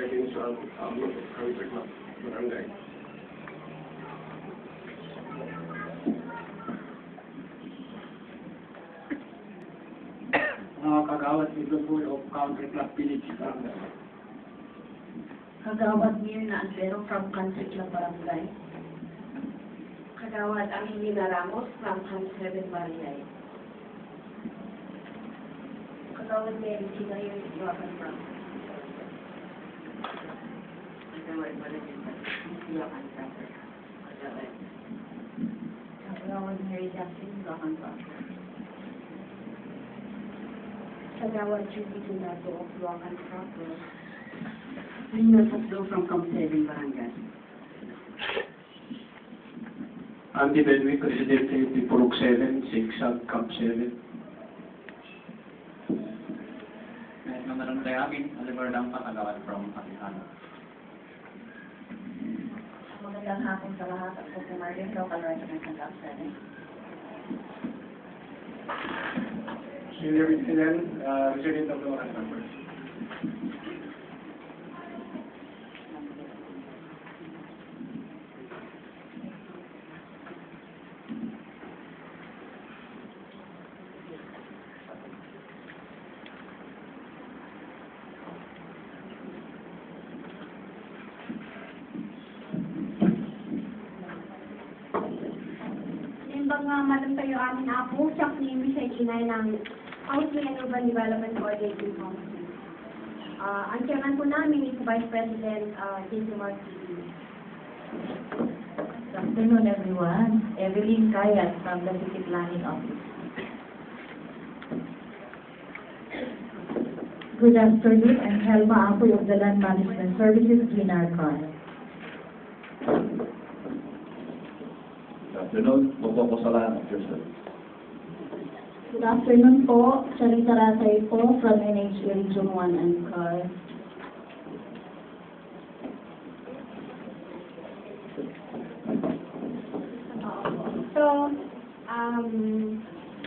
natin sa country club, barangay. Kagawad Neighborhood of Country Club Village Barangay. Kagawad Mirna Albero from Country Club Barangay. Kagawad Angelina Ramos from Camp 7 Barangay. Kagawad Mary Chigayo Iwakan from Kagawad Malagita Iwakan from Kagawad Mary Jackson Iwakan from Kagawad Judy Donato of Iwakan from Lina Tatlo from Camp 7 Barangay. Andy Benwick, Presidente de Purok 7, Sigsag, Camp 7. Naman tayo amin, Oliver Dampa, Kagawad from Pakistan. Magandang hapon sa lahat. Ako si Marlene, local resident ng Camp 7. Senior President, Resident of the Numbers. Madam tayo amin ako, siya ni Michelle Inay ng Housing and Urban Development Coordinating Council. Ang chairman po namin is Vice President Jason Martin. Good afternoon, everyone. Evelyn Kayat from the City Planning Office. Good afternoon, I'm Helma Apoy of the Land Management Services, Ginarcar. Good afternoon, Bobo Kosalan of your service. Good afternoon po, Charita Ratay po from NHA Region 1 and CAR. So,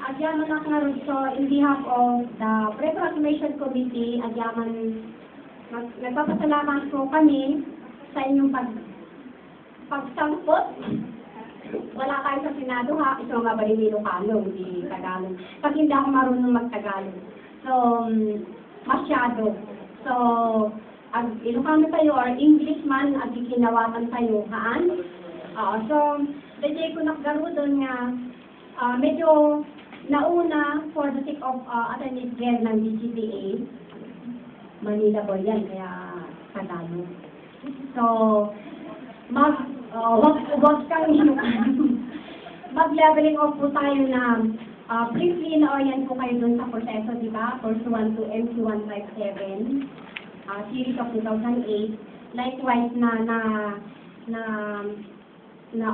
agyaman ako nga rin, so in behalf of the Pre-Proclamation Committee, agyaman, nagpapasalamat po kami sa inyong pagsangkot. Wala kayo sa Senado ha, ito nga ba rin Ilocano, hindi Tagalog. Kasi hindi ako marunong mag-Tagalog. So, masyado. So, Ilocano tayo or English man, at ikinawatan tayo, haan? So, dahil ko nakagaro doon nga, medyo nauna for the sake of Attorney General ng DGPA, Manila po yan, kaya Tagalog. So, mag-leveling off po tayo na briefly na-orient po kayo dun sa proseso, di ba? Pursuant to MC157, series of 2008. Likewise na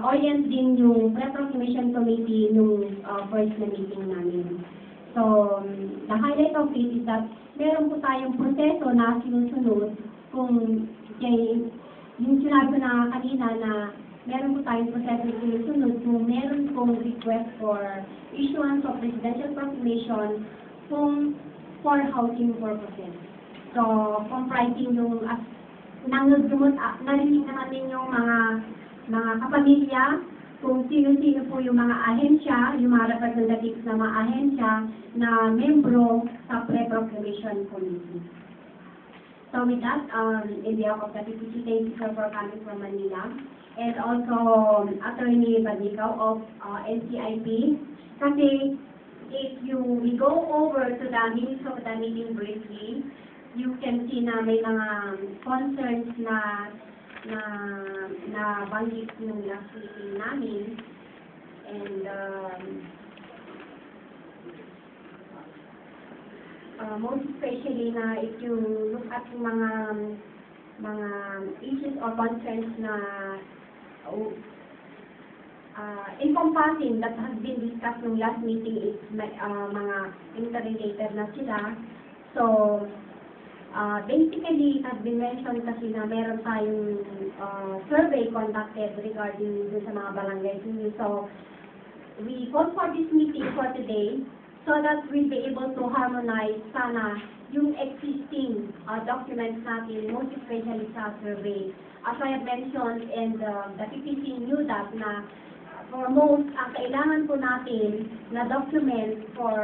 orient din yung Pre-Proclamation Committee nung first na meeting namin. So, the highlight of it is that meron po tayong proseso na sinusunod kung yung sinabi ko na kanina na meron po tayong proseso na sinusunod kung meron pong request for issuance of presidential proclamation kung for housing purposes. So, comprising yung narinig naman yung mga kapamilya, kung sino-sino po yung mga ahensya, yung mga representatives na mga ahensya na membro sa Pre-Proclamation Committee. So with that, in behalf of the PPC, thank you for coming from Manila. And also, Attorney Badikaw of NCIP. Kasi, if we go over to the minutes of the meeting briefly, you can see na may mga concerns na banggit yung last meeting namin. And, most especially na if you look at yung mga issues or concerns na encompassing that has been discussed nung last meeting is mga interrelated na sila. So, basically, it has been mentioned kasi na meron tayong survey conducted regarding dun sa mga barangay. So, we called for this meeting for today so that we'll be able to harmonize sana yung existing documents natin, most especially sa survey. As I have mentioned, and the PPC knew that na for most, ang kailangan po natin na document for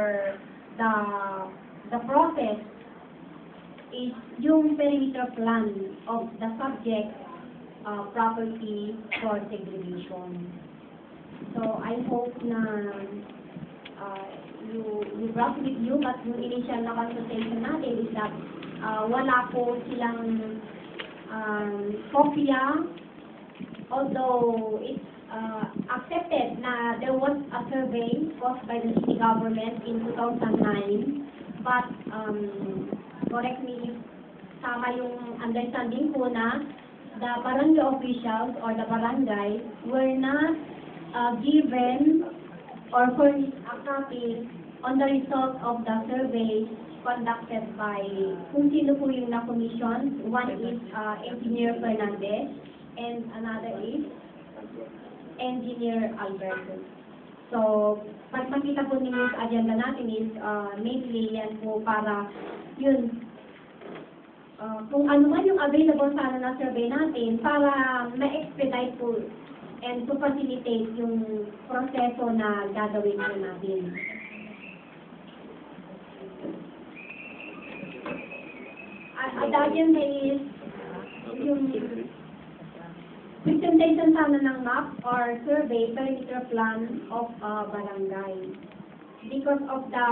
the process is yung perimeter plan of the subject property for segregation. So I hope na you brought with you, but yung initial na consultation natin is that wala po silang kopya, although it's accepted na there was a survey caused by the city government in 2009, but correct me if tama yung understanding ko na the barangay officials or the barangay were not given or furnished a copy on the result of the survey conducted by kung sino po yung na-commission. One is Engineer Fernandez and another is Engineer Alberto. So, pag makita po ninyo sa agenda natin is mainly yan po para yun, kung ano man yung available sana na survey natin para ma-expedite po and to facilitate yung proseso na gagawin po natin. At agenda is yung presentation sana ng map or survey perimeter plan of barangay. Because of the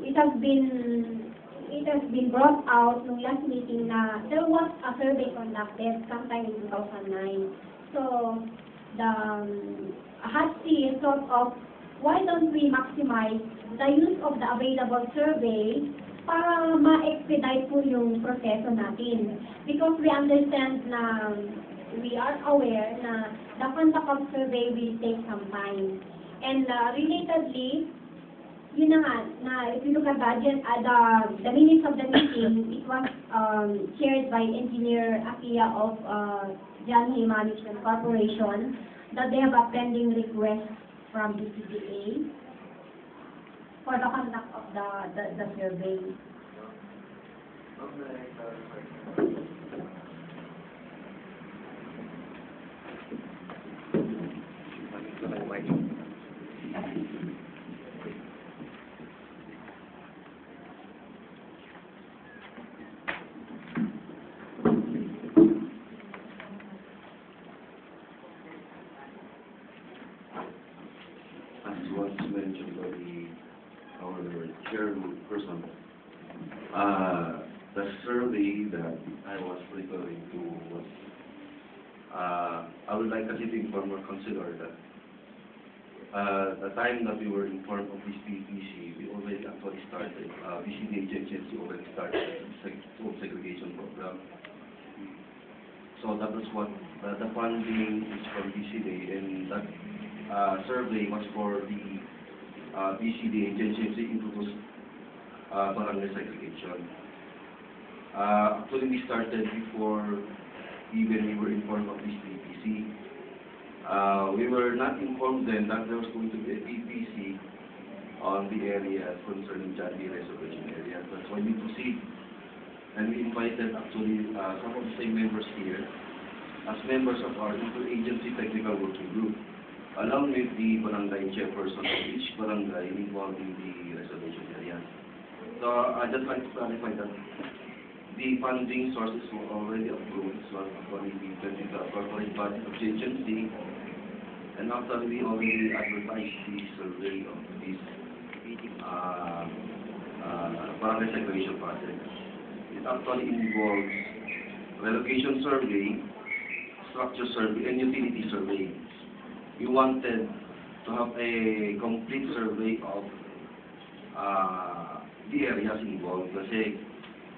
it has been brought out nung last meeting na there was a survey conducted sometime in 2009. So the HATC sort of why don't we maximize the use of the available survey para ma-expedite po yung proseso natin. Because we understand na we are aware na the conduct of survey will take some time. And relatedly, yun na nga, na if you look at the minutes of the meeting, it was chaired by Engineer Akia of Janhi Management Corporation that they have a pending request from the CDA for the conduct of the survey. As was mentioned by our chairperson, the survey that I was referring to was, I would like us to inform or consider that the time that we were informed of this PPC, we already actually started, BCD agency already started the segregation program. So that was what the funding is from BCD, and that survey was for the BCD agency to introduce barangay segregation. Actually, we started before even we were informed of this PPC. We were not informed then that there was going to be a PPC on the areas concerning Jati reservation areas. That's why we proceed. And we invited actually some of the same members here as members of our interagency technical working group, along with the barangay chairperson of each barangay involved in the reservation areas. So I'd just like to clarify that the funding sources were already approved, so according to the corporate budget of the agency, and after we already advertised the survey of this barangay segregation project. It actually involves relocation survey, structure survey, and utility survey. We wanted to have a complete survey of the areas involved. Kasi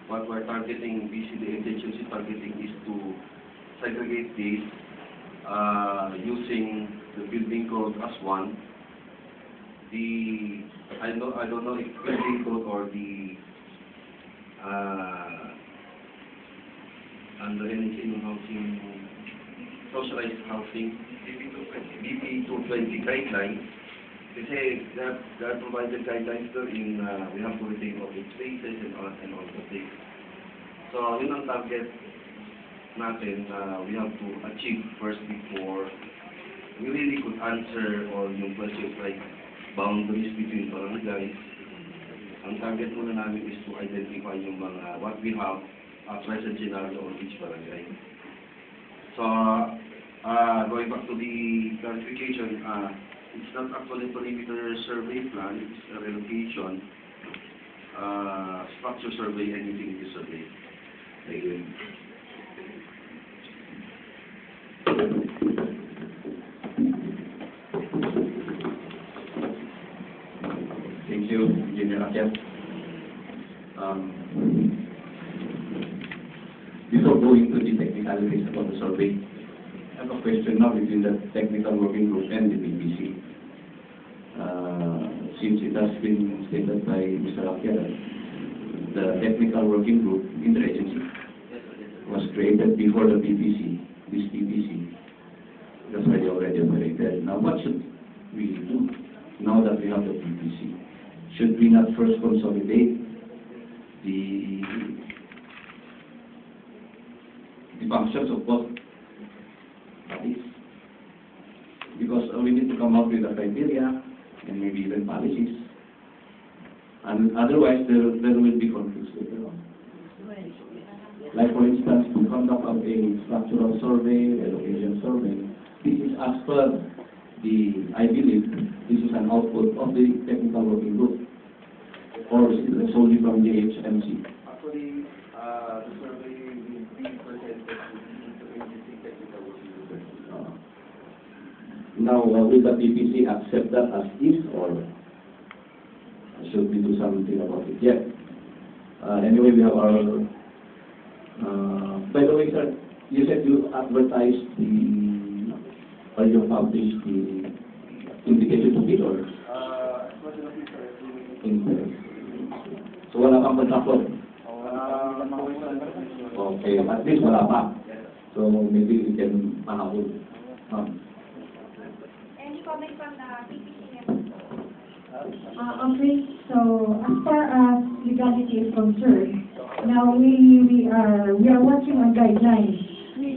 what we're targeting, BCD agency targeting is to segregate this using the building code as one. I don't know if building code or the under anything housing, socialized housing, BP 220 guidelines Kasi that provided guidelines there in we have to retain all the spaces and all the things. So yun ang target natin we have to achieve first before we really could answer all yung questions like boundaries between barangays. Ang target muna namin is to identify yung mga what we have present scenario on each barangay. So going back to the clarification, it's not actually a perimeter survey plan, it's a relocation, structure survey, and utility survey. Thank you. Thank you, Engineer Akyat. Before going to the technicalities about the survey, I have a question now between the technical working group and the BBC. Since it has been stated by Mr. Akyat, the technical working group in the agency was created before the BBC, this BBC. That's why they already operated. Now what should we do now that we have the BBC? Should we not first consolidate the functions of both parties? Because we need to come up with a criteria and maybe even policies. And otherwise there will be conflicts later on. Like for instance, to conduct a structural survey, a location survey, this is as per I believe, this is an output of the technical working group, or is it solely from the HMC? Actually, the survey will be presented to the technical working group. Now, will the PPC accept that as is, or should we do something about it yet? Anyway, we have our... by the way, sir, you said you advertised or you published the invitation to bid, or? So, wala pang kontrako? Okay, at least wala pa. So, maybe we can pahabol. Any comment from the PPC? Okay, so as far as legality is concerned, now we are working on guidelines.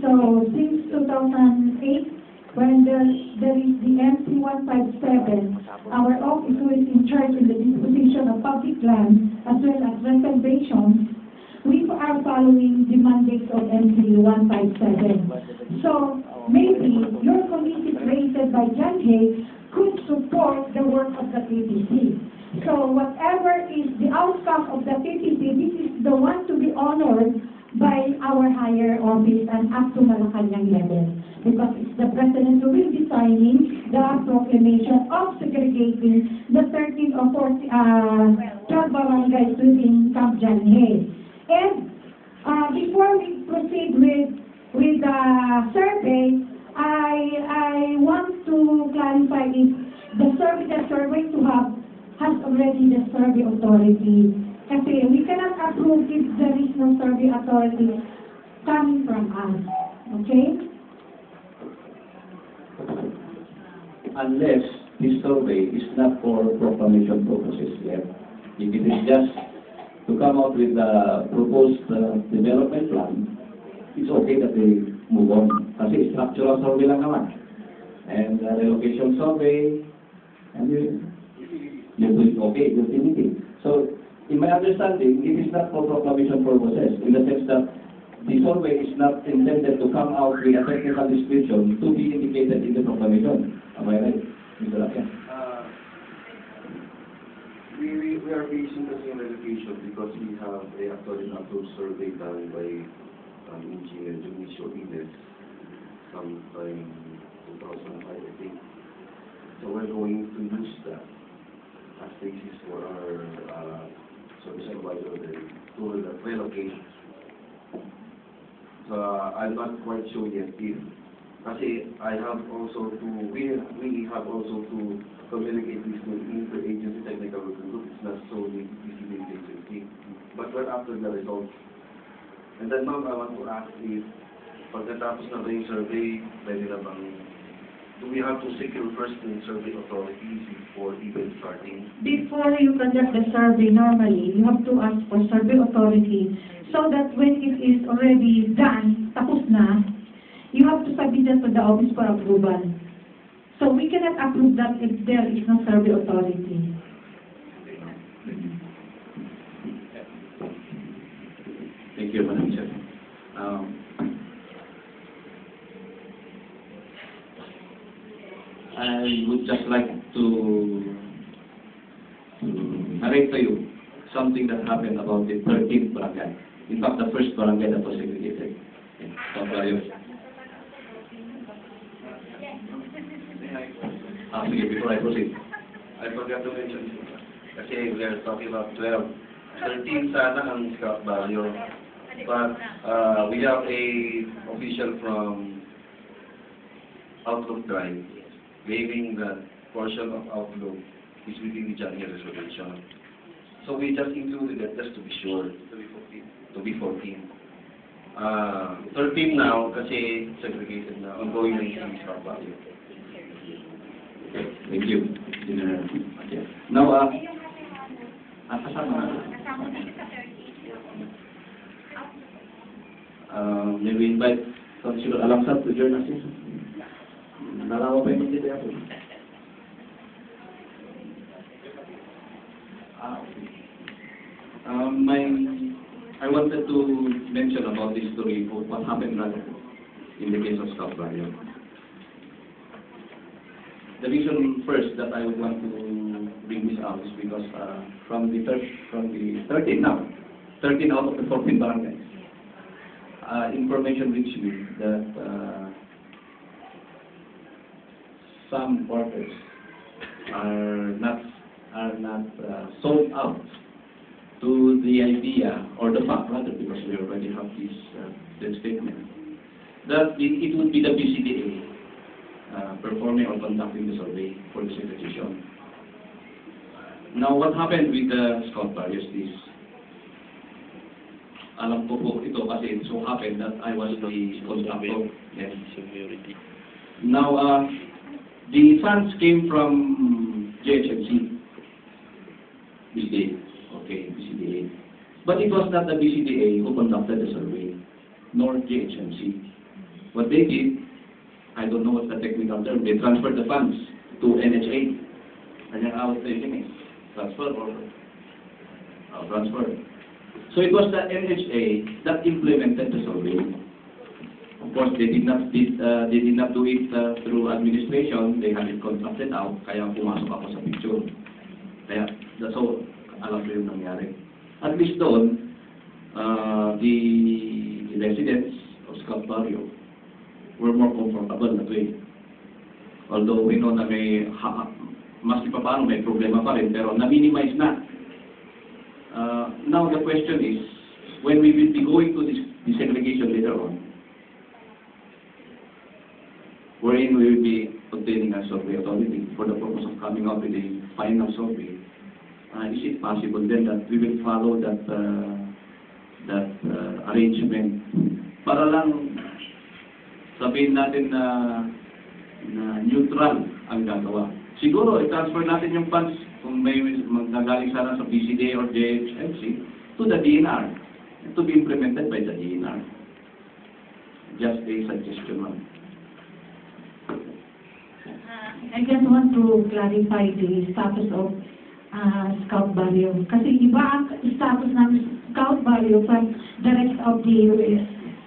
So since 2008, when there is the MC 157, our office who is in charge in the disposition of public land as well as reservations, we are following the mandates of MC 157. So maybe your committee created by John Hay could support the work of the PPC. So whatever is the outcome of the PPC, this is the one to be honored by our higher office and up to Malacanang level. Because it's the President who will be signing the proclamation of segregating the 13 or 12 barangays within Camp John Hay. And before we proceed with the survey, I want to clarify if the survey to have has already the survey authority. Kasi we cannot approve if there is no survey authority coming from us. Okay? Unless this survey is not for proclamation purposes yet. If it is just to come out with the proposed development plan, it's okay that they move on. Kasi structural survey lang naman. And relocation survey, and you do it okay, utility. So, in my understanding, it is not for proclamation purposes, in the sense that the survey is not intended to come out with a technical description to be indicated in the proclamation. Am I right, Mr. Akyat? We are basing the same relocation because we have actually an approved survey done by Engineer Dionisio Ides sometime 2005, I think. So we're going to use that as basis for our service advisor to relocate. So I'm not quite sure yet if, kasi I have also to, we have also to communicate this to interagency technical working group. It's not solely visiting agency, but we're after the results. And then ma'am, I want to ask if pagkatapos na ba yung survey, pwede na bang do we have to secure first in survey authorities before even starting? Before you conduct the survey, normally, you have to ask for survey authority so that when it is already done, tapos na, you have to submit that to the office for approval. So we cannot approve that if there is no survey authority. Thank you, Madam Chair. I would just like to narrate to you something that happened about the 13th barangay. In fact, the first barangay that was segregated. Sige, before I proceed. I forgot to mention, kasi we are talking about 12. 13 sana ang Scout Barrio. But we have a official from Outlook Drive claiming that portion of Outlook is within the January resolution. So we just included it just to be sure. To be 14. 13 now kasi segregated na. Ongoing na yung Scout Barrio. Thank you. Okay. Now, may we invite Councilor Alangsat to join us here? Nalawa pa yung dito ako. I wanted to mention about this story of what happened in the case of Scout Barrio. The reason first that I would want to bring this out is because from the 13 out of the 14 barangays, information reached me that some quarters are not sold out to the idea or the fact rather, because we already have this statement that it would be the BCDA performing or conducting the survey for the segregation. Now, what happened with the Scout Barrios is, alam ko po ito kasi it so happened that I was the contractor. Yes. Now, the funds came from JHMC, BCDA. Okay, BCDA. But it was not the BCDA who conducted the survey, nor JHMC. What they did, I don't know what's the technical term, they transferred the funds to NHA. Kanyang outtake transfer or transfer. So it was the NHA that implemented the survey. Of course, they did not do it through administration. They had it contracted out. Kaya pumasok ako sa picture. Kaya that's all. Alam ko yung nangyari. At least doon, the residents of Scout Barrio were more comfortable that way. Although we know na may, mas pa paano may problema pa rin, pero na-minimize na. Now the question is, when we will be going to this desegregation later on, wherein we will be obtaining a survey authority for the purpose of coming up with a final survey, is it possible then that we will follow that arrangement para lang sabihin natin na neutral ang gagawa? Siguro, i-transfer natin yung funds kung may magagaling sana sa BCDA or JHMC to the DNR to be implemented by the DNR. Just a suggestion, ma'am. I just want to clarify the status of Scout Barrio. Kasi iba ang status ng Scout Barrio from the rest of the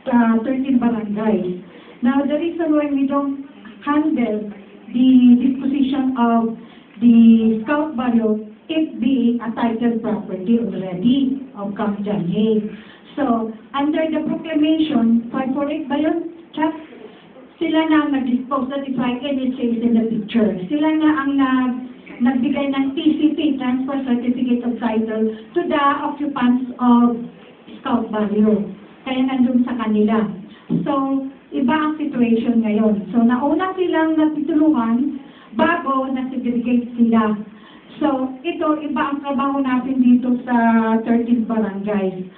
13 barangays. Now, the reason why we don't handle the disposition of the Scout Barrio, it being a titled property already of Camp John Hay. So, under the proclamation, 548 ba yun, Chat? Sila na ang nag-dispose, notify, and it says in the picture. Sila na ang nagbigay ng TCT, Transfer Certificate of Title, to the occupants of Scout Barrio. Kaya nandun sa kanila. So, iba ang situation ngayon. So, nauna silang natutulungan bago na-segregate sila. So, ito, iba ang trabaho natin dito sa 13 barangays.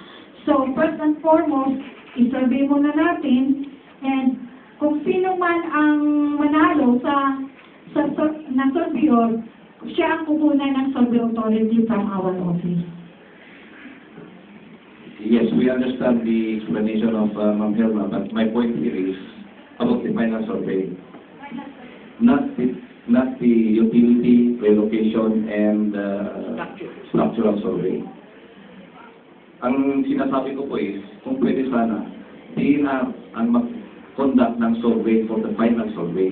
So, first and foremost, i-survey muna natin, and kung sino man ang manalo na surveyor, siya ang kukunan ng survey authority from our office. Yes, we understand the explanation of Ma'am Helma, but my point here is about the final survey. Not the utility, relocation, and structural survey. Ang sinasabi ko po is, kung pwede sana, DNR ang mag-conduct ng survey for the final survey.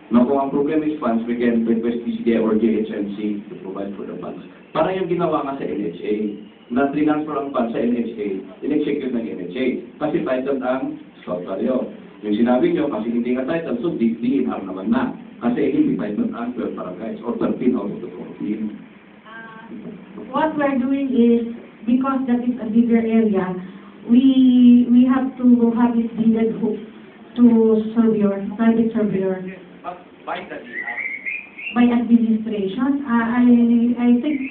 Now, kung ang problem is funds, we can request DCDA or JHNC to provide for the funds. Para yung ginawa nga sa NHA, na transfer ang funds sa NHA, in-execute ng NHA. Kasi titled ang South Value. Yung sinabi nyo, kasi hindi nga title, so DNR naman na. Kasi hindi titled ang 12 barangays or 13 out of the 14. What we're doing is, because that is a bigger area, we have to have it deeded to surveyor, private surveyor. But by the DR, By administration, I think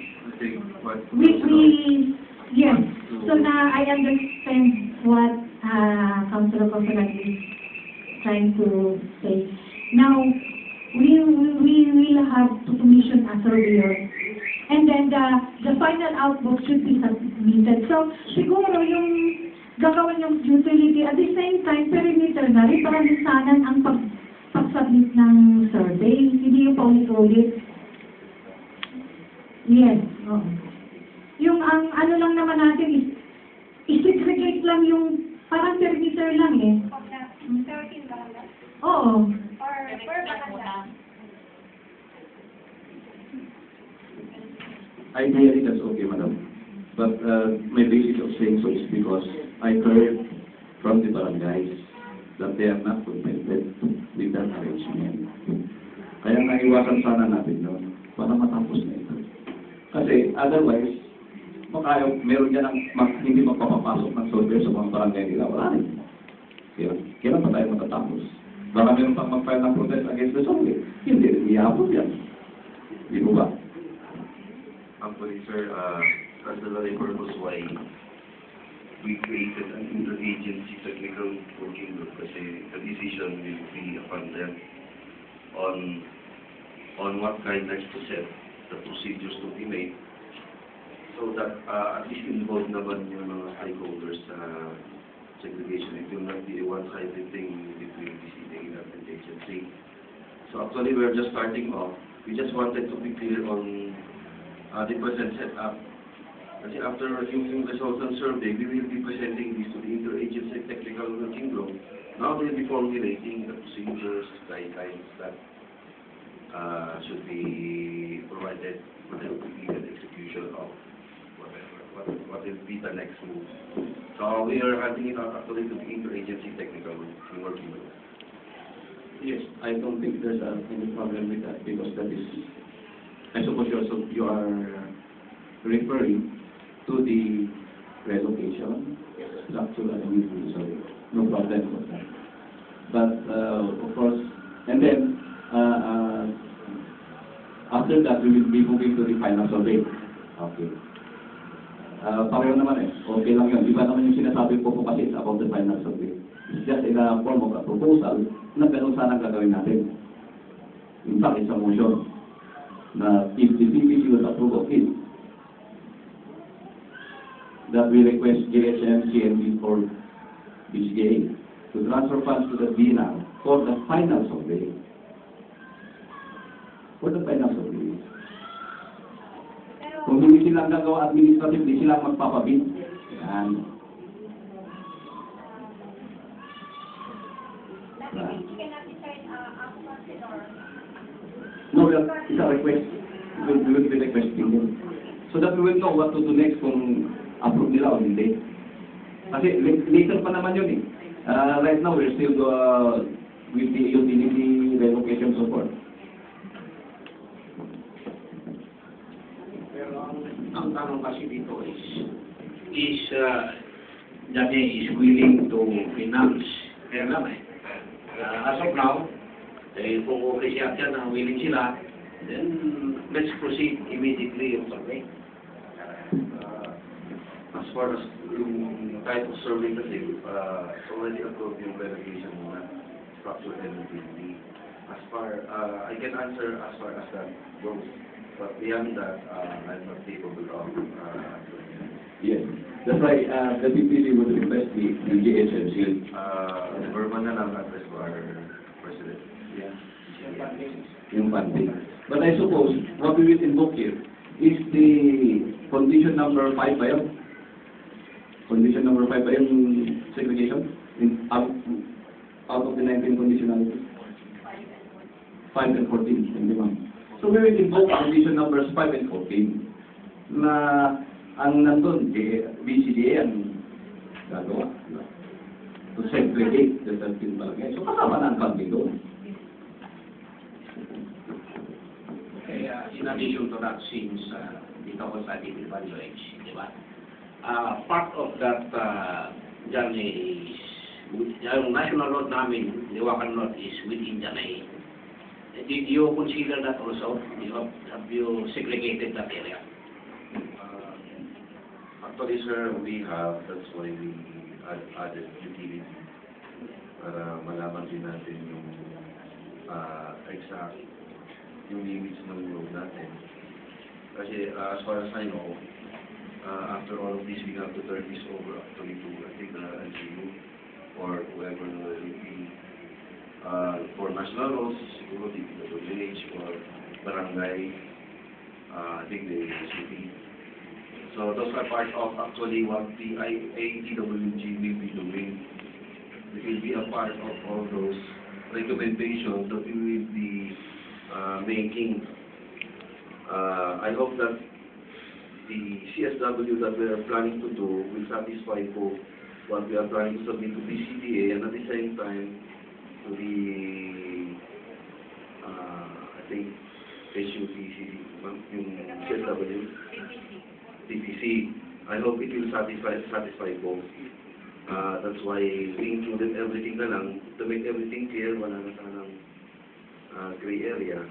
we yes. So now I understand what Councilor Coconut is trying to say. Now we will have to commission a surveyor, and then the final outbook should be submitted. So siguro yung gagawin yung utility at the same time perimeter na rin para lisanan ang pag-submit ng survey, hindi yung paulit-ulit. Yes. Oo. Yung ang ano lang naman natin is, i-segregate lang yung, parang perimeter lang eh. 13 ba? Oo. Or per barangay? Ideally, that's okay, madam. But my basis of saying so is because I heard from the barangays that they are not contented with that arrangement. Kaya naiwasan sana natin yun para matapos na ito. Kasi otherwise, meron yan ang hindi magpapapasok ng survey sa mga barangay nila. Wala rin. Kailan pa tayo matatapos? Baka meron pang mag-file ng protest against the survey. Hindi rin iabot yan. Di mo ba? Actually, sir, that's the very purpose why we created an interagency technical working group kasi the decision will be upon them on what guidelines to set, the procedures to be made, so that at least involve naman yung mga stakeholders sa segregation. It will not be a one-sided thing between DCDA and the agency. So actually, we're just starting off. We just wanted to be clear on the present setup. Kasi after yung results ng survey, we will be presenting this to the interagency technical working group. Now we'll be formulating the procedures, guidelines that should be provided for the legal execution of what will be the next move. So we are handing it out actually to the interagency technical working group. Yes, I don't think there's any problem with that because that is, I suppose you are referring to the relocation, structural and utility, so no problem with that. But of course, and then after that we will be moving to the final survey. Okay. Pareho naman eh, okay lang yun. Iba naman yung sinasabi ko kasi about the final survey. It's just in a form of a proposal na ganun sana gagawin natin. In fact, it's a motion na if the PPC will approve of it, that we request JHM, CNB for BCA to transfer funds to the DNR for the final survey. For the final survey. Kung hindi sila gagawa administrative, hindi sila magpapabid. Yan. No, it's a request. We will be requesting them. So that we will know what to do next kung approve nila o hindi. Kasi later pa naman yun eh. Right now, we're still with the utility relocation support. Pero ang tanong kasi dito is Dami is willing to finance. Kaya lang eh. As of now, kung okay siya na willing sila, then let's proceed immediately yung survey. As far as yung type of survey kasi, it's already approved yung verification muna. structure and building. As far, I can answer as far as that goes, but beyond that, I'm not capable of Yes. That's why the PPC would request the GHMC. verbal na lang address to our President. Yeah. Yung funding. But I suppose what we will invoke here is the condition number 5 ba yun? Condition number 5 ba yung segregation? Out of the 19 conditionalities? 5 and 14, hindi ma'am. So we will invoke condition numbers 5 and 14 na ang nandun, BCDA ang gagawa. To segregate the 13 barangay. So kasama na ang funding doon. Okay, in addition to that, since dito ko sa DPWH, di ba? Part of that dyan is, yung national road namin, Liwakan Road, is within dyan eh. Did you consider that also? Have you segregated that area? Actually, sir, we have, that's why we added utility para malaman din natin yung exact yung limits ng road natin. Kasi as far as I know, after all of this, we have to turn this over actually to, I think, the LGU or whoever will be for national roads, siguro DPWH or barangay, I think the city. So those are part of actually what the ATWG will be doing. It will be a part of all those recommendations that we will be making. I hope that the CSW that we are planning to do will satisfy both what we are planning to submit to BCDA and at the same time to the I think SUTC, yung CSW. PPC. I hope it will satisfy both. That's why we included everything na lang to make everything clear, wala na sanang gray area.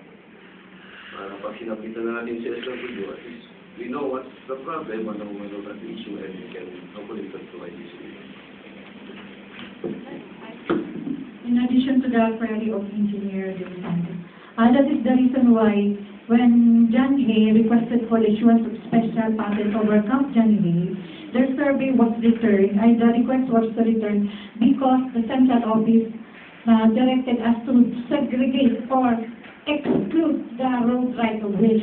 Para pag sinabitan na natin si SW, at least we know what's the problem, we know that the issue, and we can hopefully provide this. In addition to the query of Engineer De Santos, that is the reason why when John Hay requested for the issuance of special patent over Camp John Hay, their survey was returned, and the request was returned because the central office directed us to segregate or exclude the road right-of-way.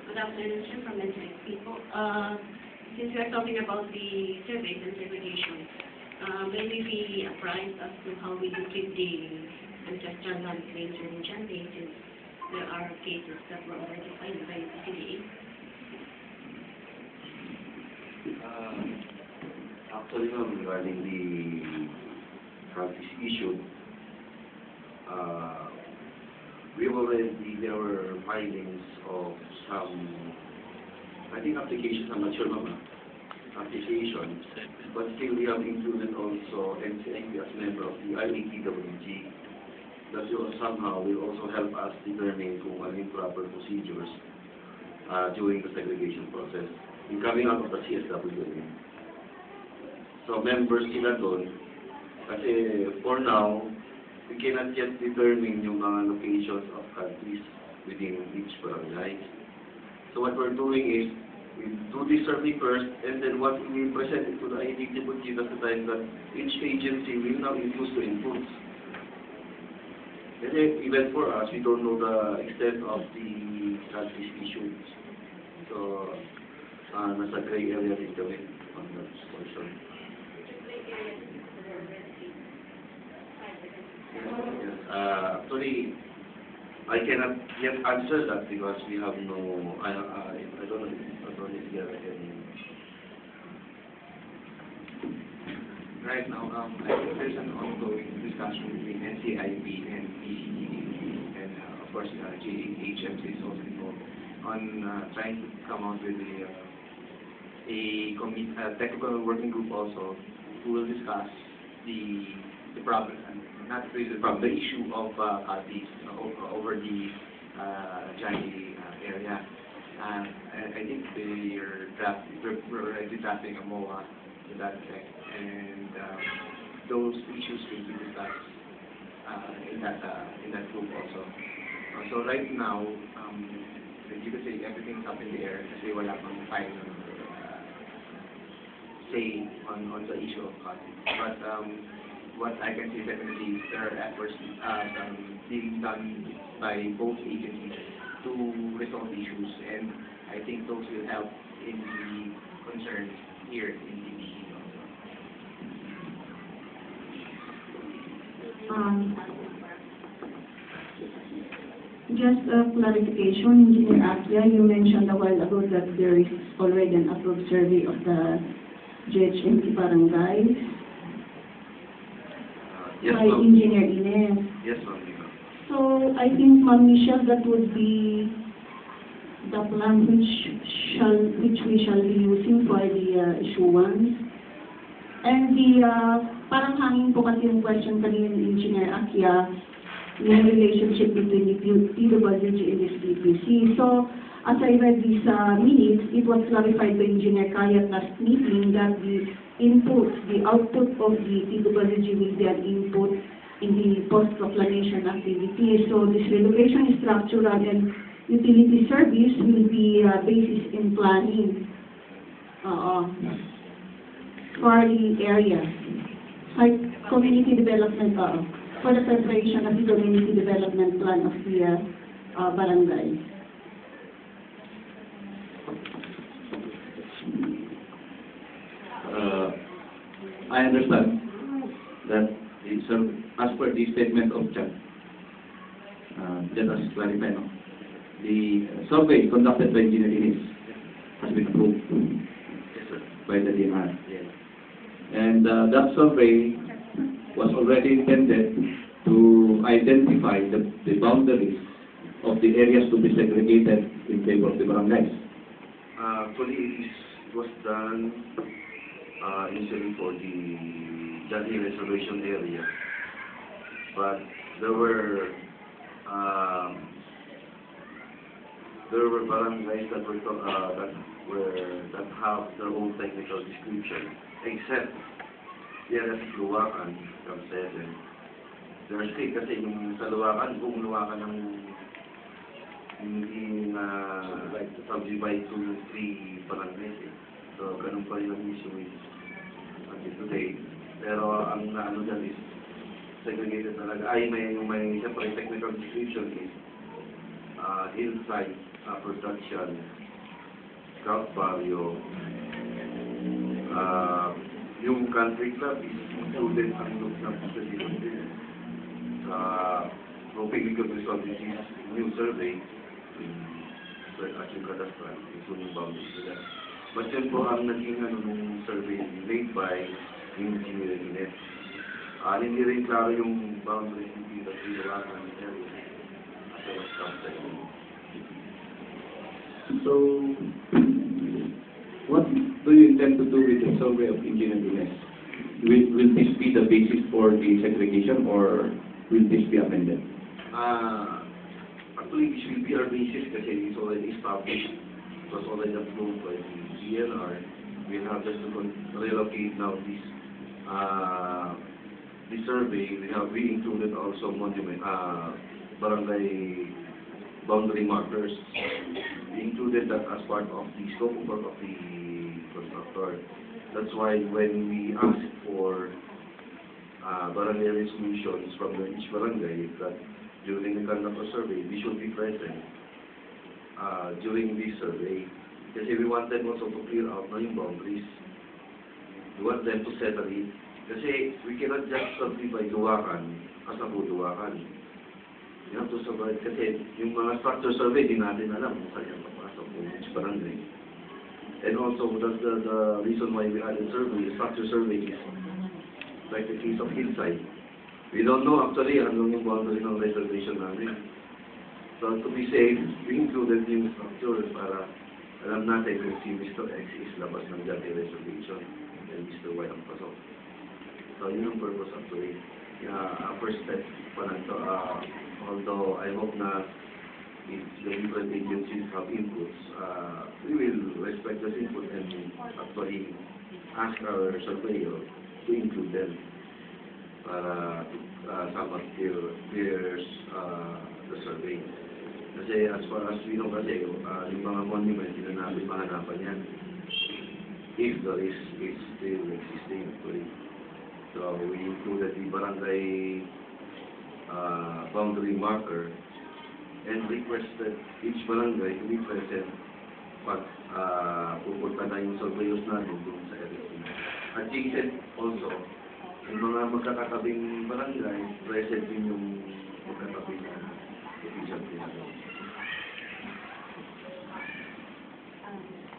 Good afternoon, sir, from NCX people. Since we are talking about the surveys and segregation, may we be apprised as to how we treat the ancestral land claims in Chande, since there are cases that were already filed by the CDA? Actually, regarding the practice issue, there were filings of some, I think applications, I'm not sure, applications, but still we have included also NCIP as member of the IATWG. That will somehow will also help us determine kung ano yung proper procedures during the segregation process in coming out of the CSW. So members sila doon, kasi for now, we cannot yet determine yung mga locations of countries within each barangay. So what we're doing is, we do this survey first, and then what we present it to the IATWG at the time that each agency will now infuse the inputs. And then, even for us, we don't know the extent of the country's issues. So, nasa gray area din kami on that portion. Yes, actually, I cannot yet answer that because we have no, I don't know if there are any. Right now, I think there's an ongoing discussion between NCIP and PCDA, and of course, HMC is also involved on trying to come out with a technical working group also who will discuss the problem, not really the problem, the issue of over the Jai area. I think we're already drafting a MOA to that effect, and those issues will be discussed in that group also. So right now, you could say everything's up in the air kasi wala pang final say on the issue of cutting. But what I can say definitely is there are efforts being done by both agencies to resolve issues, and I think those will help in the concerns here in TBC also. Just a clarification, Engineer Akia, you mentioned a while ago that there is already an approved survey of the GHMC barangays Yes, by ma'am. Engineer Ines. Yes, ma'am. So I think, Ma'am Michelle, that would be the plan which we shall be using for the issuance. And parang hangin po kasi yung question kanina ni Engineer Akia, yung relationship between the PWG and the PPC. So, as I read these minutes, it was clarified by Engineer Kaya at last meeting that the output of the PWG will be an input in the post-proclamation activity. So, this relocation structural and utility service will be basis in planning for the area. Like community development, for the preparation of the community development plan of the barangay. I understand that as per the statement of Chad, let us clarify now. The survey conducted by Engineer Ines has been approved by the DNR. And that survey was already intended to identify the boundaries of the areas to be segregated in favor of the barangays. Actually, it was done initially for the Jati reservation area, but there were barangays that have their own technical description, except yes, Luwakan, from 7. There's still kasi yung sa Luwakan, kung Luwakan ng hindi like subdivide to 3 barangays eh. So, ganun pa yung issue until today. Pero ang ano dyan is segregated talaga. May separate technical description is hillside production, Scout Barrio, yung country club is included ang look ng specific din. Hoping we could resolve this new survey at yung cadastral, including boundaries to that. But yun po ang naging nung survey made by Engineer Ines. Hindi rin klaro yung boundaries ng Luwakan area as well as Southside. So, what do you intend to do with the survey of Engineer Ines? Will this be the basis for the segregation, or will this be amended? Actually, this will be our basis kasi it's already established. It was already approved by the DNR. We have just to relocate now this survey. We included also monument, barangay boundary markers. We included that as part of the scope of work of the constructor. That's why when we asked for barangay resolutions from each barangay, that during the conduct of survey, we should be present during this survey. Kasi we want them also to clear out na yung boundaries. We want them to settle it. Kasi we cannot just subdivide Luwakan as a Luwakan. You have to survive. Kasi yung mga structure survey, di natin alam kung saan yung papasok kung which barangay. And also, that's the reason why we added survey. Structure survey is like the case of hillside. We don't know actually ano yung boundary ng reservation namin. So to be safe, we included yung structure para alam natin kung si Mr. X is labas ng Jati reservation and Mr. Y ang pasok. So yun ang purpose actually. First step pa lang to. Although I hope na if the different agencies have inputs, we will expect us input and actually ask our surveyor to include them para somewhat clears the survey. Kasi as far as we know kasi, yung mga monuments, hindi na natin mahanapan yan if the risk is still existing actually. So we included the barangay boundary marker and requested each barangay to be present pag pupunta na yung surveyors natin dun sa area. Adjacent also, yung mga magkakatabing barangay, present din yung magkatabing official natin.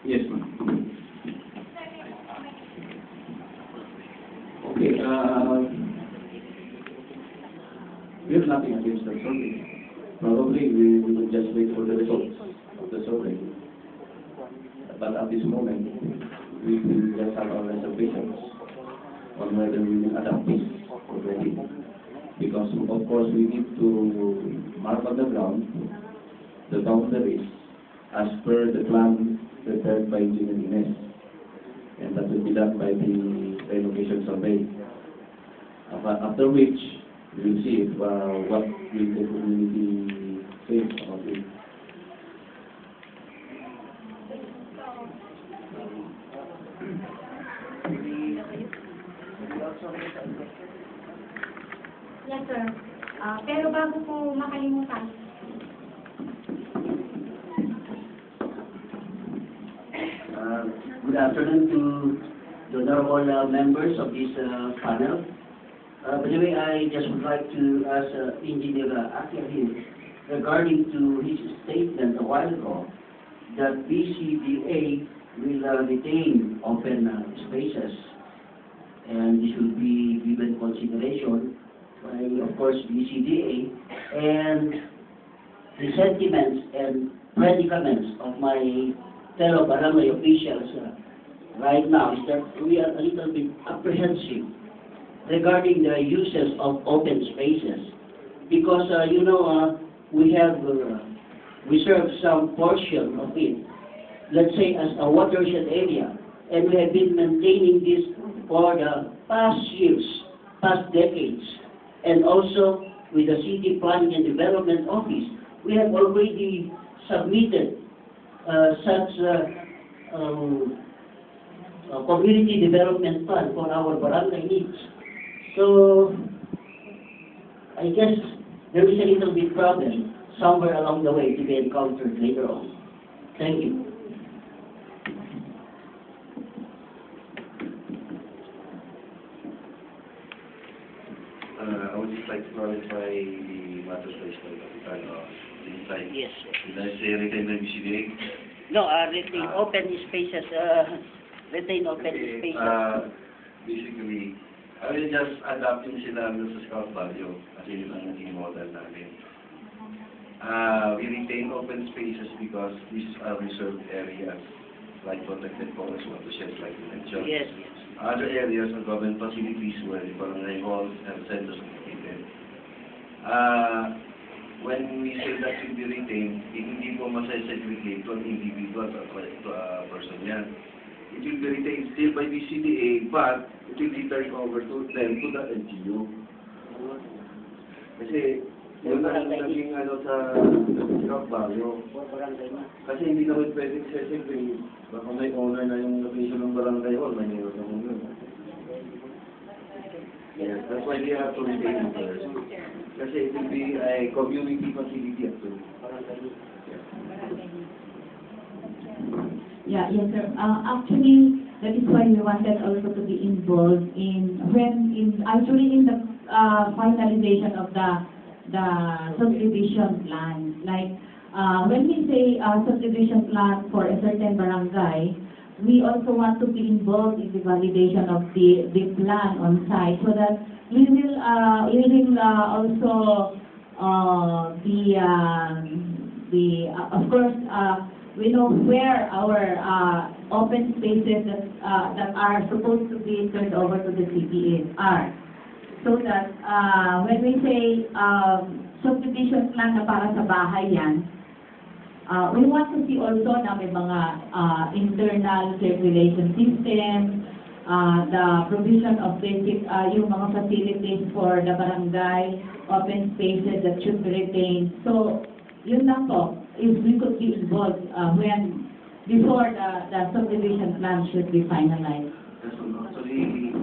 Yes, ma'am. Okay, we have nothing against the survey. Probably we will just wait for the results of the survey. But at this moment, we will just have our reservations on whether we will adopt this already. Because of course we need to mark on the ground the boundaries as per the plan prepared by Engineer Ines. And that will be done by the relocation survey. After which, we will see if, what will the community think about it. Yes, sir. Pero bago po makalimutan, good afternoon to the honorable members of this panel. By the way, I just would like to ask Engineer Akyahin regarding to his statement a while ago that BCDA will retain open spaces, and this will be given consideration by, of course, BCDA, and the sentiments and predicaments of my fellow barangay officials right now is that we are a little bit apprehensive regarding the uses of open spaces, because we have reserved some portion of it, let's say as a watershed area, and we have been maintaining this for the past years, past decades, and also with the City Planning and Development Office, we have already submitted such community development plan for our barangay needs. So I guess there is a little bit problem somewhere along the way to be encountered later on. Thank you. I would just like to clarify the matters raised by Capitano. Yes. Did I say retain the BCDA? No, retain open spaces, retain open spaces. Basically, I will just adapt yung sinabi sa Scout Value kasi yun ang naging model namin. We retain open spaces because these are reserved areas like protected forest watersheds like you mentioned. Yes. Other areas are government facilities where the barangay halls and centers are located. When we say that should be retained, hindi po masasegregate to an individual or to a person yan. It will be retained still by BCDA, but it will be turned over to them, to the LGU. Kasi, yun ang naging sa Scout Value. Kasi hindi naman pwedeng segregate. Baka may owner na yung location ng barangay hall, may nilo na mong yun. Yes, that's why we have to retain it first. Kasi it will be a community facility actually. Yeah, yes, sir. Actually, that is why we wanted also to be involved in the finalization of the subdivision plan. Like when we say subdivision plan for a certain barangay, we also want to be involved in the validation of the plan on site, so that we will also of course. We know where our open spaces that are supposed to be turned over to the CPA are. So that when we say subdivision plan na para sa bahay yan, We want to see also na may mga internal circulation system, the provision of basic, yung mga facilities for the barangay, open spaces that should be retained. So, yun lang po, if we could be involved before the subdivision plan should be finalized. Yes, actually,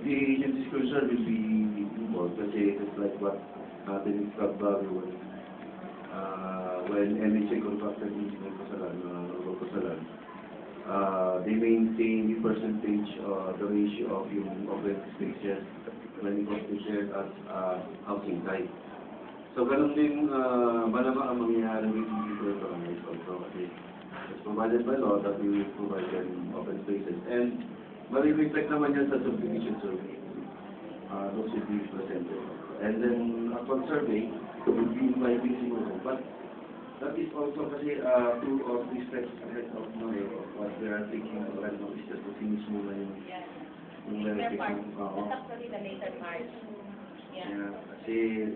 the agency's concern will be involved kasi it's like what happened in February when MHA contracted engineer Kasalan, they maintain the percentage, the ratio of yung open spaces when it was declared as housing type. So, ganun din malamang ang mangyayari with the barangay also kasi it's provided by law that we will provide them open spaces. And reflect naman yan sa subdivision survey. Those should be presented. And then, upon survey, will be inviting siguro. But that is also kasi 2 or 3 steps ahead of what we are thinking right now is just to finish muna yung verification. Actually, the later March. Yeah, kasi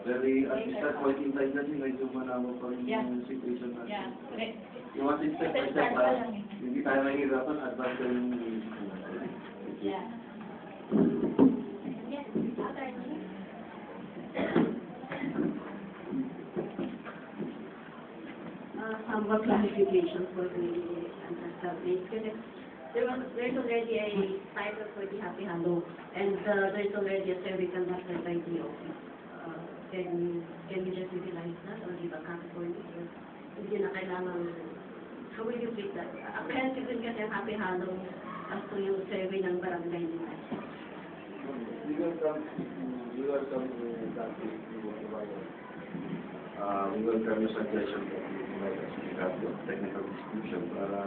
very, at least that point in time natin, medyo manamang pa rin yung situation natin. Yeah, correct. Yung at least step by step, hindi tayo mahirapan, advance tayo yung Yeah. Yes, other Somewhat clarification for the survey. There's already a title for the Happy Halo, and there's already a survey conducted by the office. Can we just utilize that or give a copy for it? Hindi na kailangan, how will you treat that? Apprehensive din kasi ang Happy Halo as to yung survey ng barangay nila. We will come to that if you want to buy it. We will come with suggestion that we provide us with a technical description para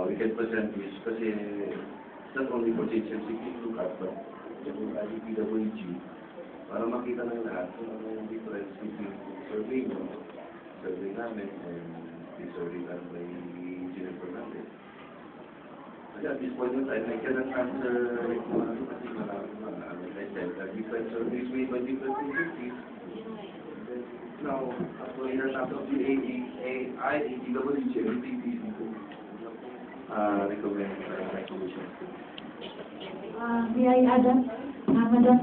we can present this kasi not only for agency to look at but yung IDPWG para makita ng lahat kung ano yung difference between survey mo, survey namin, and the survey done by Engineer Fernandez. Kasi at this point in time, I cannot answer kasi I said that different surveys made by different agencies. Now, after years after the IDPWG, LTPC to recommend resolution. May I add up? Madam,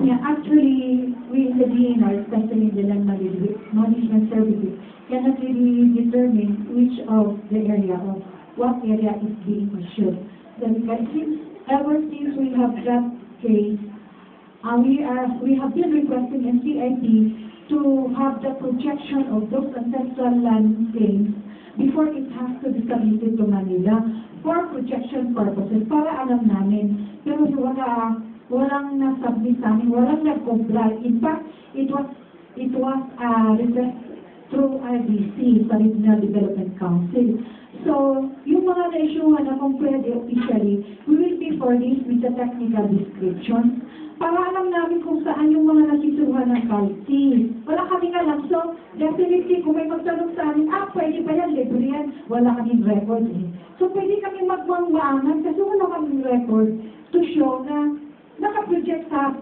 yeah, actually, we in the DNR, especially in the land management services, cannot really determine which of the area of what area is being assured. Ever since we have that case, we have been requesting NCIP to have the projection of those ancestral land claims before it has to be submitted to Manila for projection purposes, para alam namin. Pero walang na-submit sa amin, walang nag-comply. In fact, it was request through RDC, sa Regional Development Council. So, yung mga na-issuehan na kung pwede officially, we will be for this with the technical description para alam namin kung saan yung mga nasisuhan ng kalsi. Wala kaming alam. So, definitely, kung may magtanong sa amin, pwede ba yan, libre yan, wala kaming record eh. So, pwede kami magmangwaangan kasi wala kaming record to show na nakaproject sa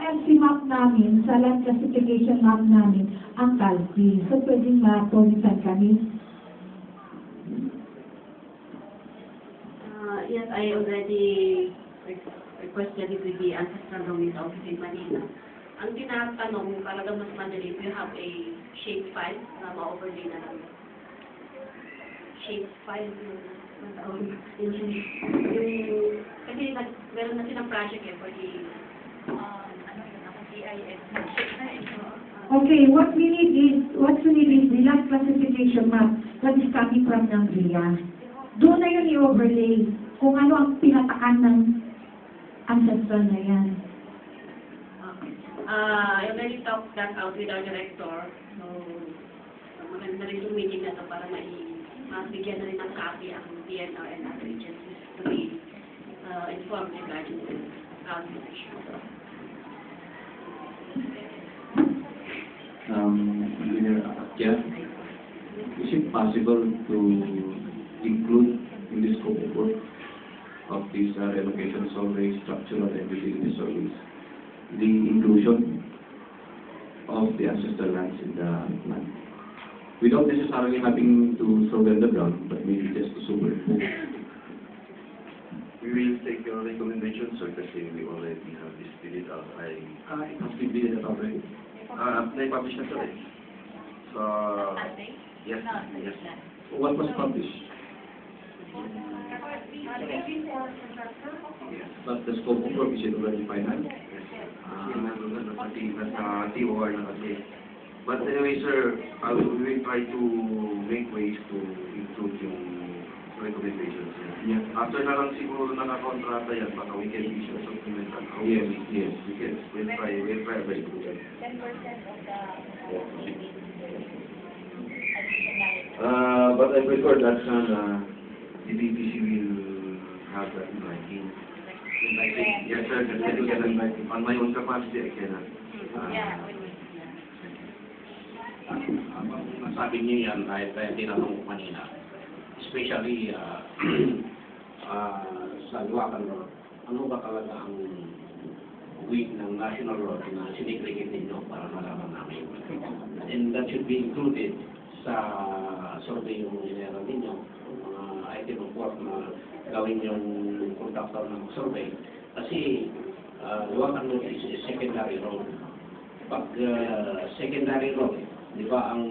LC map namin, sa land classification map namin, ang kalsi. So, pwede ma-promisan kami. Yes, I already requested it with the ancestral domain office in Manila. Ang tinatanong, talagang mas madali, if you have a shape file na ma-overlay na lang. Shape file kasi meron na silang project for the GIS. Okay, what we need is the land classification map that is coming from Nigeria. Doon na yun i-overlay kung ano ang pinatakan ng ancestral na yan. I already talked that out with our director. So, maganda rin yung meeting na ito para mabigyan na rin ng copy ang DNR and other agencies to be informed regarding the calculation. Engineer Akya, is it possible to include in the scope of work of these relocation surveys, structural and utility surveys, the inclusion of the ancestral lands in the land. Without necessarily having to survey the ground, but maybe just to superimpose. We will take your recommendation, sir, kasi we already have this bill out. It must be bidded already. Na-publish na, sir. So, yes, yes. What was published? But the scope of work is it already final? Nasa TOR na kasi. But anyway, sir, we will try to make ways to include yung recommendations. Yeah. After na lang siguro nakakontrata yan, baka we can issue a supplemental. Yes, yes. We can. We'll try our best to do that. 10% of the But I prefer that the BBC will have that in writing. Yes, sir. Kasi on my own capacity, I cannot. Sabi niyo yan, kahit tinanong ko kanina, especially sa Luwakan Road, ano ba talaga ang weight ng National Road na sinigregate ninyo para malaman namin? And that should be included sa survey yung general ninyo, mga item of work na gawin yung conductor ng survey. Kasi Luwakan Road is a secondary road. Pag secondary road, di ba ang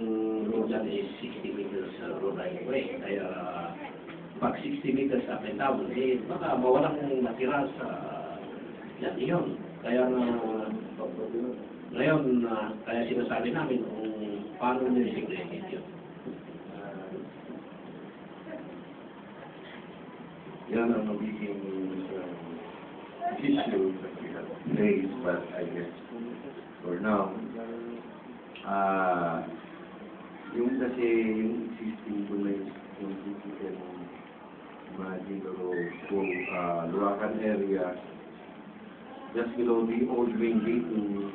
road dyan is 60 meters road right away. Kaya pag 60 meters up and down, baka mawalang natira sa yan, yun. Kaya ngayon, kaya sinasabi namin kung paano nire-segregate yun. Yan ang magiging issue that we have faced, but I guess for now, yung kasi yung existing tuloy, yung physical, imagine kung Luwakan area, just below the old main gate in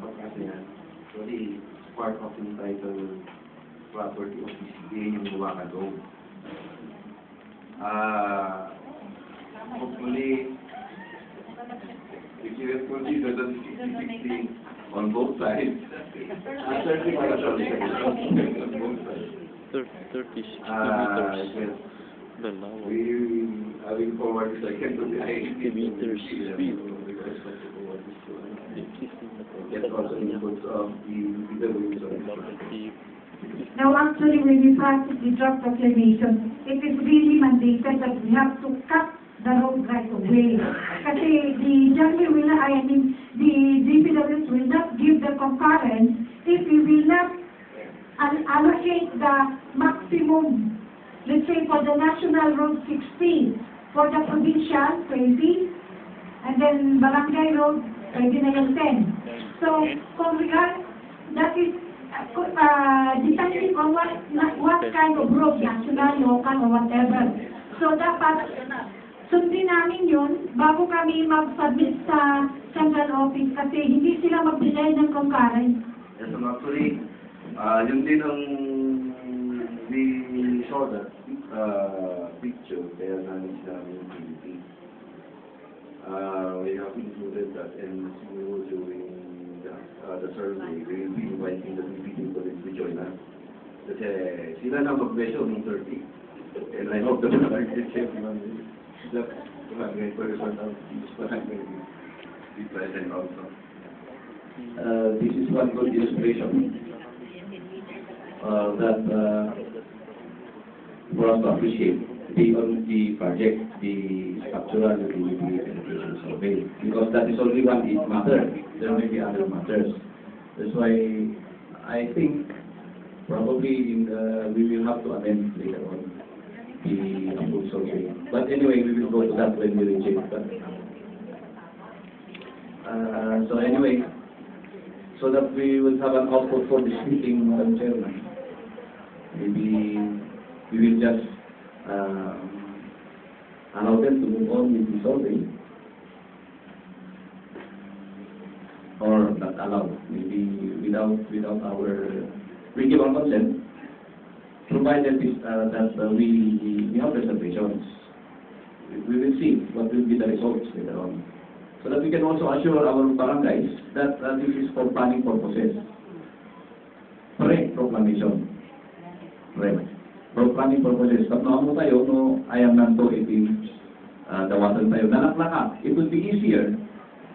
Pagkasinan, actually part of entitled property of PCA, yung Luwakan Road. Hopefully, if you have considered that 50-50 on both sides, certainly on both sides. 36 Yes. I will forward the second to the IAP. meters speed. Get also inputs of the Now, actually, when we practice the drug proclamation, it is really mandated that we have to cut the road right away. Kasi the jungle will not, the DPWs will not give the concurrence if we will not allocate the maximum, let's say for the National Road 16, for the provincial 20, and then Barangay Road, pwede na yung 10. So, kung regard, that is depending on what kind of road, national, local, or whatever. So, dapat sundin namin yun bago kami mag-submit sa central office kasi hindi sila magbigay ng concurrence. Yes, actually, yun din ang we saw that picture kaya namin sinabi yung PDP. We have included that and siguro during the survey, we will be inviting the PDP colleagues to join us. Kasi sila na mag-measure ng 30. And I hope that the market everyone that barangay person of each barangay be present also. This is one good illustration that for us to appreciate the project, the structural penetration survey, because that is only one matter. There may be other matters. That's why I think probably we will have to amend later on the full survey. But anyway, we will go to that when we reach it. But, so anyway, so that we will have an output for this meeting, Madam Chairman. Maybe we will just allow them to move on with the survey, or not allow, maybe without our give our consent, provided that we have reservations. We will see what will be the results later on, so that we can also assure our barangays that this is for planning purposes. proclamation. Right. For planning purposes, kung naamo tayo, no, I am not to dawasan tayo. Nalaklaka. It would be easier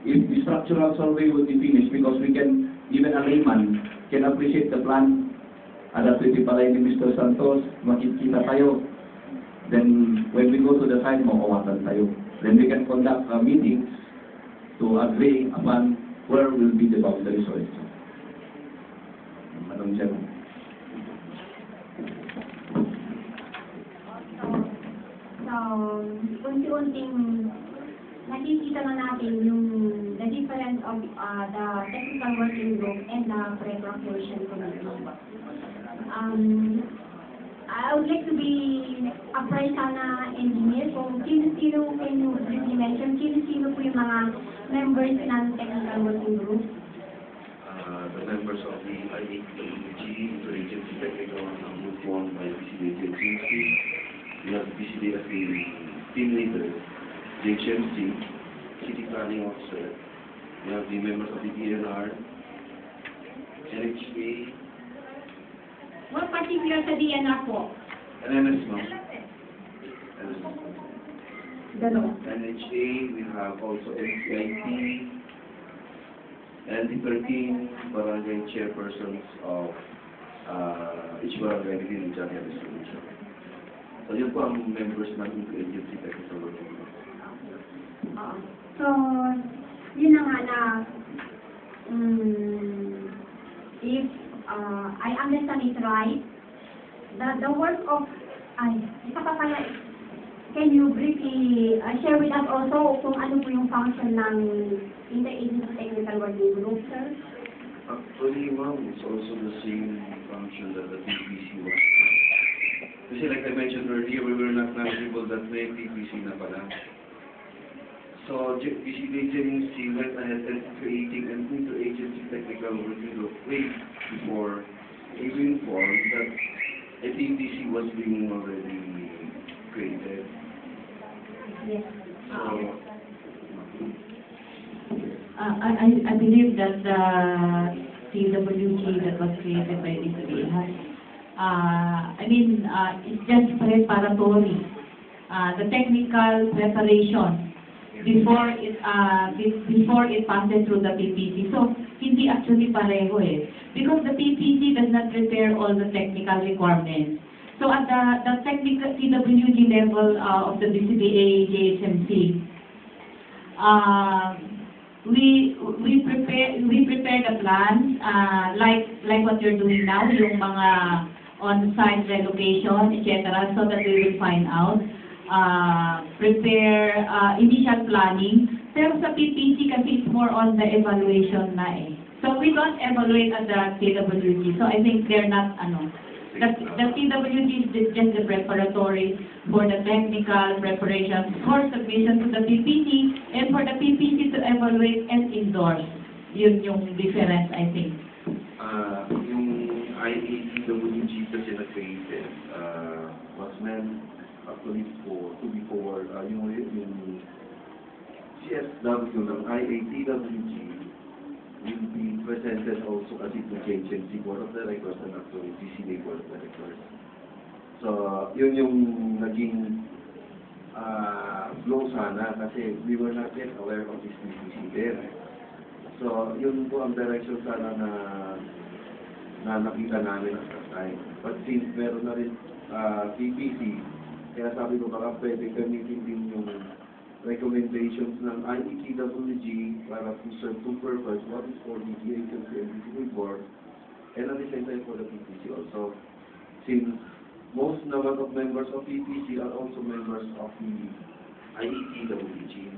if the structural survey would be finished because we can, even a layman, can appreciate the plan. Ada pwede pala ni Mr. Santos, makikita tayo. Then, when we go to the site, makawasan tayo. Then we can conduct a meeting to agree upon where will be the boundaries of it. Madam Chairman. So, unti-unting nakikita na natin yung the difference of the technical working group and the pre-proclamation committee. I would like to be apprised sana engineer kung sino-sino, can you briefly mention, sino-sino po yung mga members ng technical working group? The members of the IATWG, Interagency Technical Group formed by BCD agency. We have BCD as the team leader, the HMC, City Planning Officer. We have the members of the DNR, NHA, What particular sa DNR po? NMS, ma'am. Dalawa. NHA, we have also NCIP, and the 13 barangay chairpersons of each barangay within the General Distribution. So yun po ang members ng Interagency Technical Working Group. So, yun na nga na, if I understand it right, the work of, isa pa pala, can you briefly share with us also kung ano po yung function ng Interagency Technical Working Group, sir? Actually, ma'am, it's also the same function that the PPC was. Kasi like I mentioned earlier, we were not knowledgeable that may PPC na pala. So, BCD agency went ahead and creating an Interagency Technical Working Group way before we were informed that a PPC was being already created. Yes. So, I believe that the TWG that was created by BCD has, it's just preparatory. The technical preparation before it passes through the PPC. So, hindi actually pareho eh. Because the PPC does not prepare all the technical requirements. So, at the technical TWG level of the BCBA JHMC, we prepare the plans like what you're doing now, yung mga on-site relocation, etc., so that we will find out. Prepare initial planning. Pero sa PPC kasi it's more on the evaluation na eh. So we don't evaluate at the TWG. So I think they're not, the TWG is just the preparatory for the technical preparation for submission to the PPC and for the PPC to evaluate and endorse. Yun yung difference, I think. yung IATWG kasi na-created was meant actually to be forward, yung CSW ng IATWG will be presented also as the JHMC Board of Directors and actually BCD Board of Directors. So, yun yung naging flow sana kasi we were not yet aware of this BCC there. So, yun po ang direction sana na nakita namin at that time. But since meron na rin PPC, kaya sabi ko baka pwede gamitin din yung recommendations ng IETWG para to serve two purpose. One is for the DHMC and BCD Board, and at the same time for the PPC also. Since most number of members of PPC are also members of the IETWG.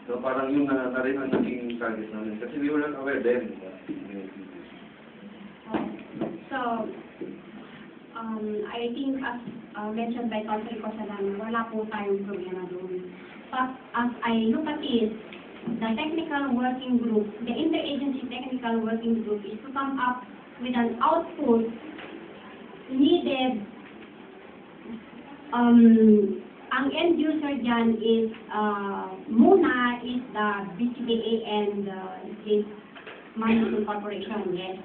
So parang yun na rin ang naging target namin. Kasi we were not aware then. So, I think as mentioned by Councilor Cosalan, wala po tayong problema doon. But as I look at it, the technical working group, the interagency technical working group is to come up with an output needed. Ang end user dyan is, muna is the BCBA and its management corporation, yes.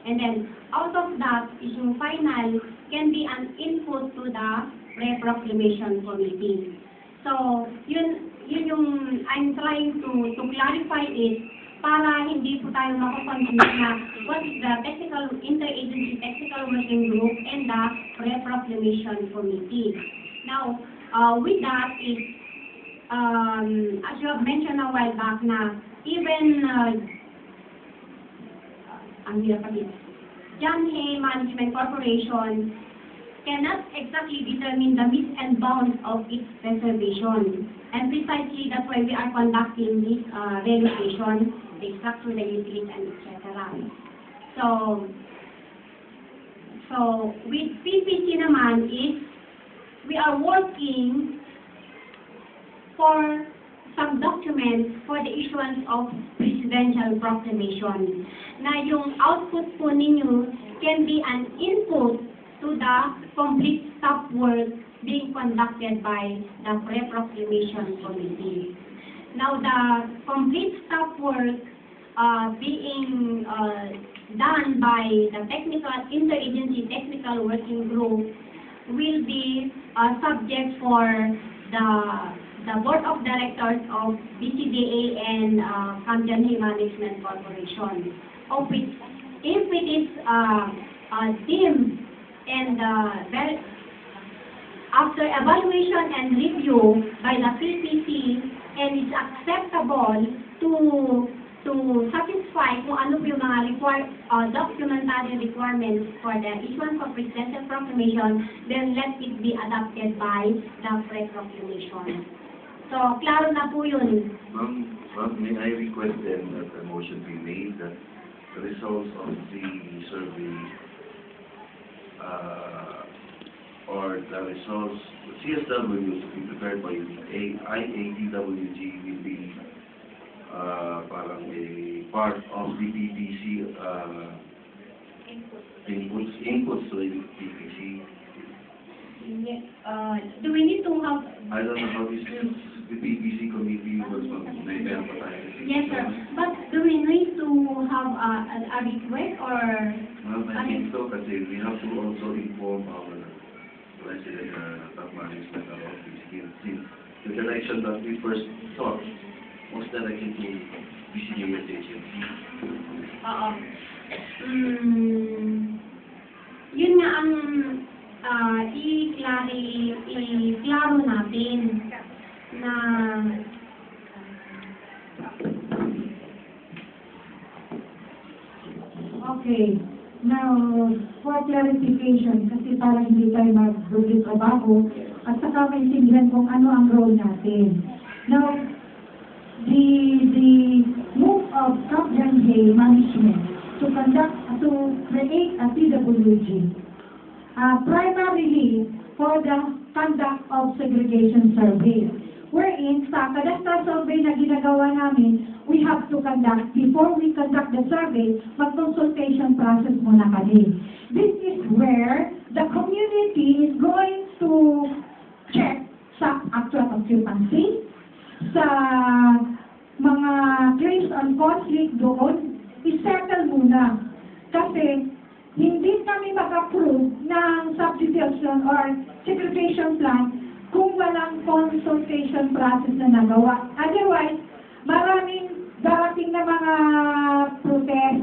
And then, out of that, yung final can be an input to the pre-proclamation committee. So, yun yung I'm trying to clarify it para hindi po tayo makakonfuse na what is the interagency technical working group and the pre-proclamation committee. Now, with that is, as you have mentioned a while back na even John Hay Management Corporation cannot exactly determine the means and bounds of its reservation. And precisely that's why we are conducting this relocation, the structure, the utilities, and etc. So with PPC naman is, we are working for some documents for the issuance of presidential proclamation. Na yung output po ninyo can be an input to the complete staff work being conducted by the pre-proclamation committee. Now, the complete staff work being done by the interagency technical working group will be subject for the board of directors of BCDA and John Hay Management Corporation, of which, if it is deemed and after evaluation and review by the PPC and is acceptable to satisfy kung ano po yung mga documentary requirements for the issuance of presidential proclamation, then let it be adopted by the pre-proclamation. So, klaro na po yun. Ma'am, may I request then that a motion be made that the results of the survey or the results, the CSW to be prepared by the IATWG will be parang a part of the PPC inputs to the PPC. Do we need to have... I don't know how this the PPC committee was Yes, sir. But do we need to have a request or... Well, I think so, kasi we have to also inform our president top management about this since the direction that we first thought was directed to BCDA agency. Yun nga ang i-klaro natin na Okay. Now, for clarification, kasi parang hindi tayo mag-rubit trabaho, at saka maintindihan kung ano ang role natin. Now, the move of John Hay Management to create a TWG, primarily for the conduct of segregation survey. Wherein, sa cadastral survey na ginagawa namin, we have to conduct, before we conduct the survey, mag-consultation process muna kami. This is where the community is going to check sa actual occupancy, sa mga claims on conflict doon, isettle muna. Kasi, hindi kami mag-approve ng substitution or segregation plan kung walang consultation process na nagawa. Otherwise, maraming darating na mga protest.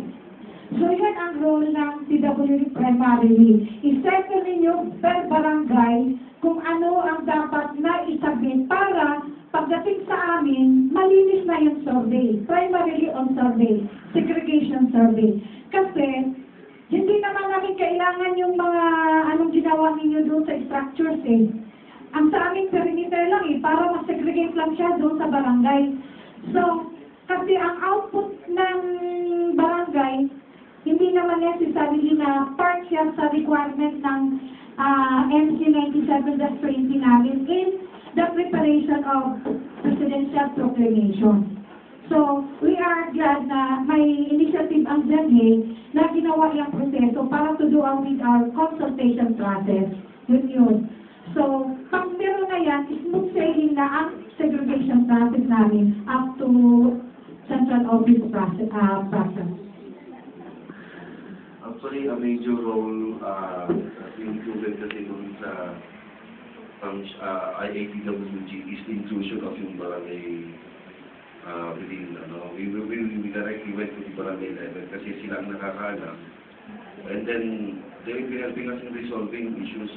So, yan ang role ng TWG primarily. I-settle ninyo per barangay kung ano ang dapat na isabit para pagdating sa amin, malinis na yung survey. Primarily on survey, segregation survey. Kasi, hindi naman namin kailangan yung mga anong ginawa ninyo doon sa structures eh. Ang sa aming perimeter lang eh, para ma-segregate lang siya doon sa barangay. So, kasi ang output ng barangay, hindi naman necessarily na part siya sa requirement ng MC 97-20 namin in the preparation of presidential proclamation. So, we are glad na may initiative ang John Hay na ginawa yung proseso para to do with our consultation process. Yun. So, pag meron na yan, smooth sailing na ang segregation process namin up to central office process. Actually, a major role included kasi dun sa IATWG is the inclusion of yung barangay within, we directly went to the barangay level kasi sila ang nakakaalam. And then, they will be helping us in resolving issues